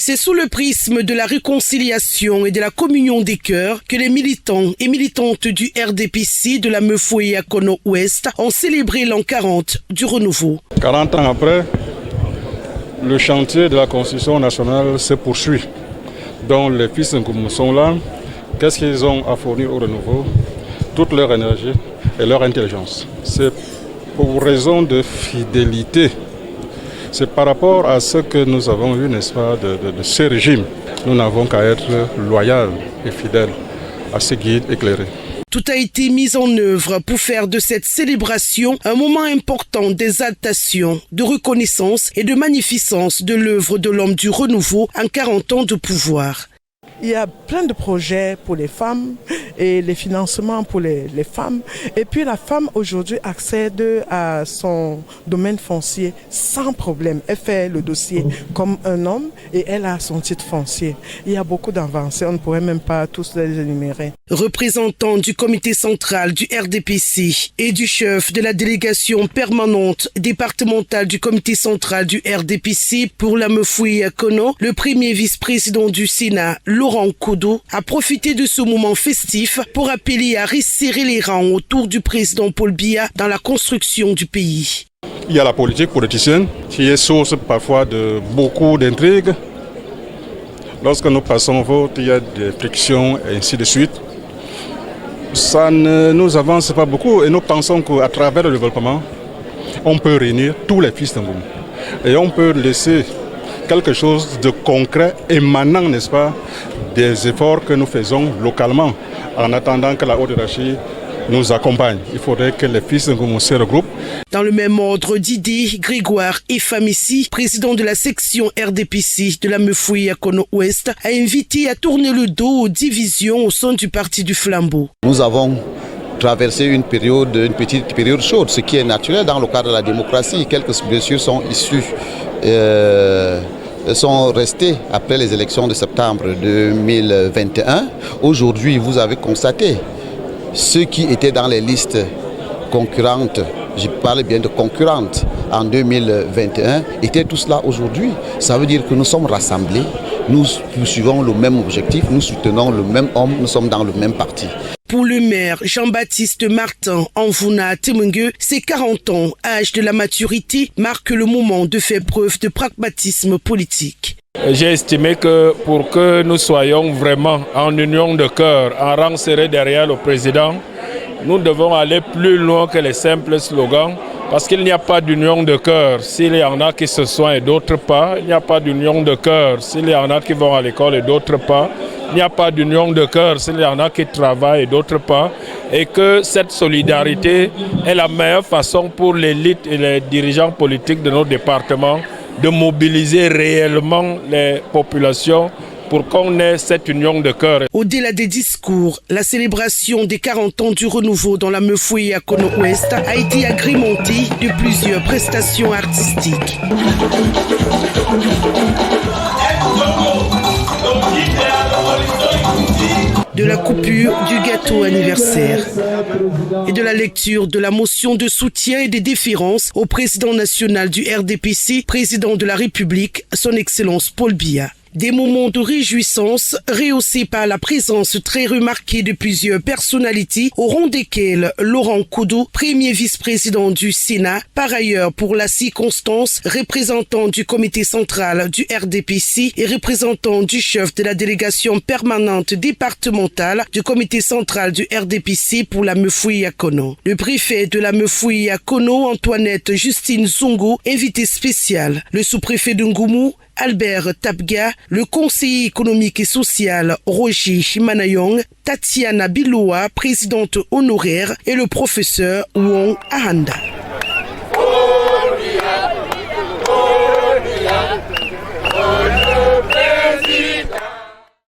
C'est sous le prisme de la réconciliation et de la communion des cœurs que les militants et militantes du RDPC de la Mefoué-Akono Ouest ont célébré l'an 40 du renouveau. 40 ans après, le chantier de la Constitution nationale se poursuit. Donc les fils Ngoumou sont là. Qu'est-ce qu'ils ont à fournir au renouveau? Toute leur énergie et leur intelligence. C'est pour raison de fidélité. C'est par rapport à ce que nous avons vu, n'est-ce pas, de ce régime. Nous n'avons qu'à être loyaux et fidèles à ce guide éclairé. Tout a été mis en œuvre pour faire de cette célébration un moment important d'exaltation, de reconnaissance et de magnificence de l'œuvre de l'homme du renouveau en 40 ans de pouvoir. Il y a plein de projets pour les femmes et les financements pour les femmes. Et puis la femme aujourd'hui accède à son domaine foncier sans problème. Elle fait le dossier comme un homme et elle a son titre foncier. Il y a beaucoup d'avancées, on ne pourrait même pas tous les énumérer. Représentant du comité central du RDPC et du chef de la délégation permanente départementale du comité central du RDPC pour la Mefoué-Akono, le premier vice-président du Sénat, Laurent Koudou, a profité de ce moment festif pour appeler à resserrer les rangs autour du président Paul Biya dans la construction du pays. Il y a la politique politicienne qui est source parfois de beaucoup d'intrigues. Lorsque nous passons au vote, il y a des frictions et ainsi de suite. Ça ne nous avance pas beaucoup et nous pensons qu'à travers le développement, on peut réunir tous les fils d'Angoum. Et on peut laisser quelque chose de concret émanant, n'est-ce pas, des efforts que nous faisons localement en attendant que la haute hiérarchie nous accompagne. Il faudrait que les fils d'Angoum se regroupent. Dans le même ordre d'idées, Grégoire Efamissi, président de la section RDPC de la Mefoué-Akono Ouest, a invité à tourner le dos aux divisions au sein du parti du Flambeau. Nous avons traversé une petite période chaude, ce qui est naturel dans le cadre de la démocratie. Quelques blessures sont issues, sont restées après les élections de septembre 2021. Aujourd'hui, vous avez constaté ceux qui étaient dans les listes concurrentes, je parle bien de concurrentes en 2021, étaient tous là aujourd'hui. Ça veut dire que nous sommes rassemblés, nous suivons le même objectif, nous soutenons le même homme, nous sommes dans le même parti. Pour le maire Jean-Baptiste Martin Envouna Temungue, ces 40 ans, âge de la maturité, marquent le moment de faire preuve de pragmatisme politique. J'ai estimé que pour que nous soyons vraiment en union de cœur, en rang serré derrière le président, nous devons aller plus loin que les simples slogans, parce qu'il n'y a pas d'union de cœur s'il y en a qui se soignent et d'autres pas. Il n'y a pas d'union de cœur s'il y en a qui vont à l'école et d'autres pas. Il n'y a pas d'union de cœur s'il y en a qui travaillent et d'autres pas. Et que cette solidarité est la meilleure façon pour l'élite et les dirigeants politiques de nos départements de mobiliser réellement les populations pour qu'on ait cette union de cœur. Au-delà des discours, la célébration des 40 ans du renouveau dans la Mefoué-Akono Ouest a été agrémentée de plusieurs prestations artistiques. De la coupure du gâteau anniversaire et de la lecture de la motion de soutien et de déférence au président national du RDPC, président de la République, son Excellence Paul Biya. Des moments de réjouissance rehaussés par la présence très remarquée de plusieurs personnalités, au rang desquelles Laurent Koudou, premier vice-président du Sénat, par ailleurs pour la circonstance, représentant du comité central du RDPC et représentant du chef de la délégation permanente départementale du comité central du RDPC pour la Mefoué-Akono. Le préfet de la Mefoué-Akono, Antoinette Justine Zongo, invité spécial. Le sous-préfet de Ngoumou, Albert Tabga, le conseiller économique et social Roger Chimanayong, Tatiana Biloua, présidente honoraire, et le professeur Wong Ahanda.